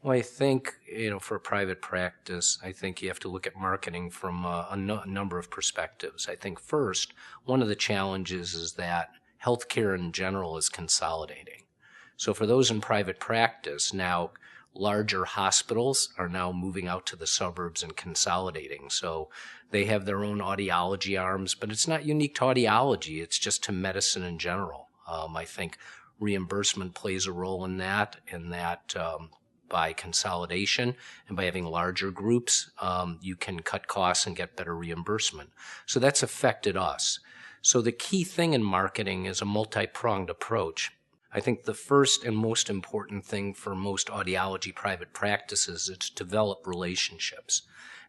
Well, I think, for a private practice, I think you have to look at marketing from a number of perspectives. I think first, one of the challenges is that healthcare in general is consolidating. So for those in private practice, now larger hospitals are now moving out to the suburbs and consolidating. So they have their own audiology arms, but it's not unique to audiology. It's just to medicine in general. I think reimbursement plays a role in that, by consolidation and by having larger groups, you can cut costs and get better reimbursement. So that's affected us. So the key thing in marketing is a multi-pronged approach. I think the first and most important thing for most audiology private practices is to develop relationships.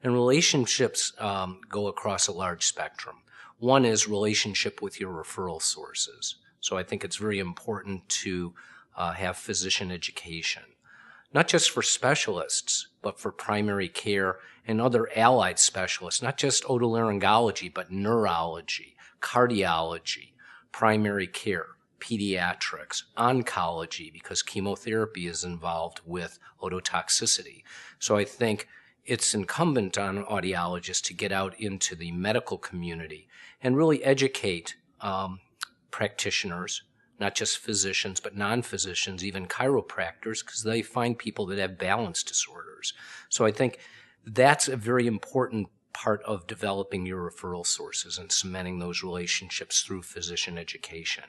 And relationships go across a large spectrum. One is relationship with your referral sources. So I think it's very important to have physician education, not just for specialists, but for primary care and other allied specialists, not just otolaryngology, but neurology, cardiology, primary care, pediatrics, oncology, because chemotherapy is involved with ototoxicity. So I think it's incumbent on audiologists to get out into the medical community and really educate practitioners, not just physicians, but non-physicians, even chiropractors, because they find people that have balance disorders. So I think that's a very important part of developing your referral sources and cementing those relationships through physician education.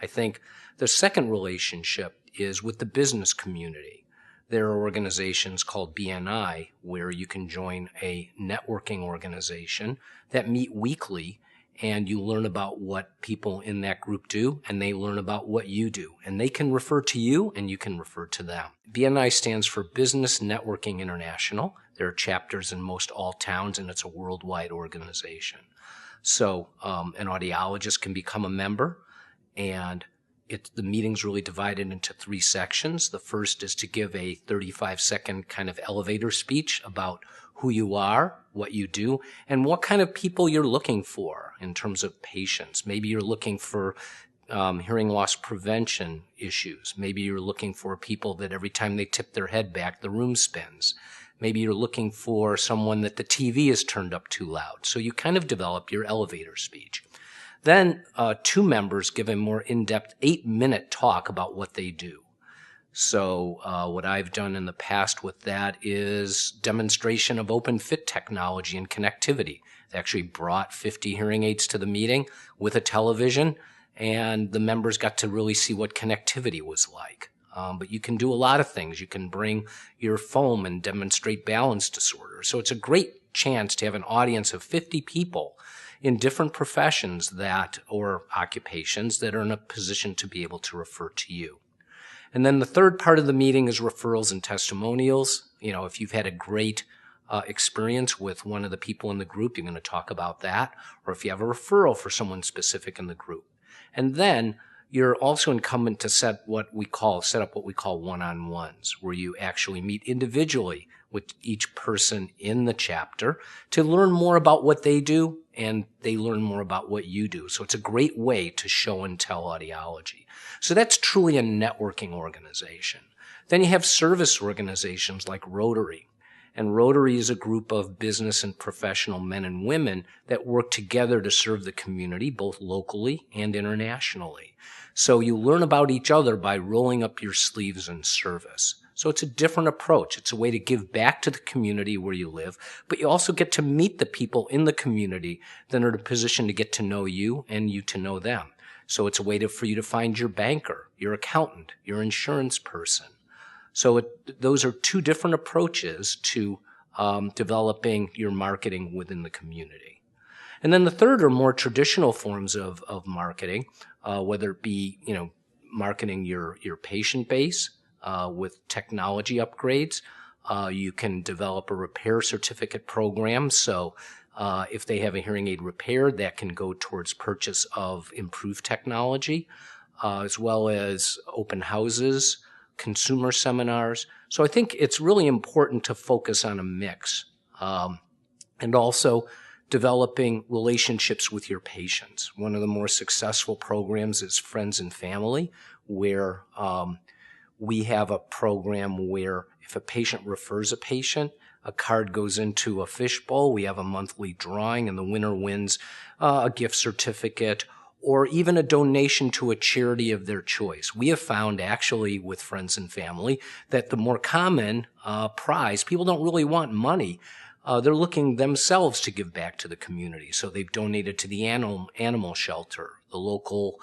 I think the second relationship is with the business community. There are organizations called BNI where you can join a networking organization that meet weekly, and you learn about what people in that group do, and they learn about what you do. And they can refer to you, and you can refer to them. BNI stands for Business Networking International. There are chapters in most all towns, and it's a worldwide organization. So an audiologist can become a member, and the meeting's really divided into 3 sections. The first is to give a 35-second kind of elevator speech about who you are, what you do, and what kind of people you're looking for in terms of patients. Maybe you're looking for hearing loss prevention issues. Maybe you're looking for people that every time they tip their head back, the room spins. Maybe you're looking for someone that the TV is turned up too loud. So you kind of develop your elevator speech. Then 2 members give a more in-depth 8-minute talk about what they do. So what I've done in the past with that is demonstration of open fit technology and connectivity. They actually brought 50 hearing aids to the meeting with a television, and the members got to really see what connectivity was like. But you can do a lot of things. You can bring your foam and demonstrate balance disorder. So it's a great chance to have an audience of 50 people in different professions or occupations that are in a position to be able to refer to you. And then the third part of the meeting is referrals and testimonials. If you've had a great experience with one of the people in the group, you're going to talk about that, or if you have a referral for someone specific in the group. And then you're also incumbent to set up what we call one-on-ones, where you actually meet individually with each person in the chapter to learn more about what they do, and they learn more about what you do. So it's a great way to show and tell audiology. So that's truly a networking organization. Then you have service organizations like Rotary. And Rotary is a group of business and professional men and women that work together to serve the community, both locally and internationally. So you learn about each other by rolling up your sleeves in service. So it's a different approach. It's a way to give back to the community where you live, but you also get to meet the people in the community that are in a position to get to know you and you to know them. So it's a way for you to find your banker, your accountant, your insurance person. So those are 2 different approaches to developing your marketing within the community. And then the third are more traditional forms of marketing, whether it be marketing your patient base with technology upgrades. You can develop a repair certificate program. So if they have a hearing aid repaired, that can go towards purchase of improved technology, as well as open houses, consumer seminars. So I think it's really important to focus on a mix, and also developing relationships with your patients. One of the more successful programs is Friends and Family, where We have a program where if a patient refers a patient, a card goes into a fishbowl. We have a monthly drawing, and the winner wins a gift certificate or even a donation to a charity of their choice. We have found, actually, with friends and family, that the more common prize, people don't really want money. They're looking themselves to give back to the community. So they've donated to the animal shelter, the local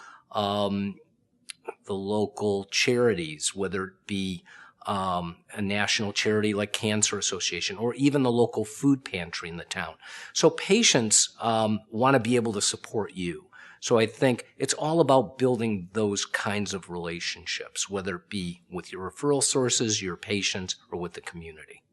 charities, whether it be a national charity like Cancer Association, or even the local food pantry in the town. So patients want to be able to support you. So I think it's all about building those kinds of relationships, whether it be with your referral sources, your patients, or with the community.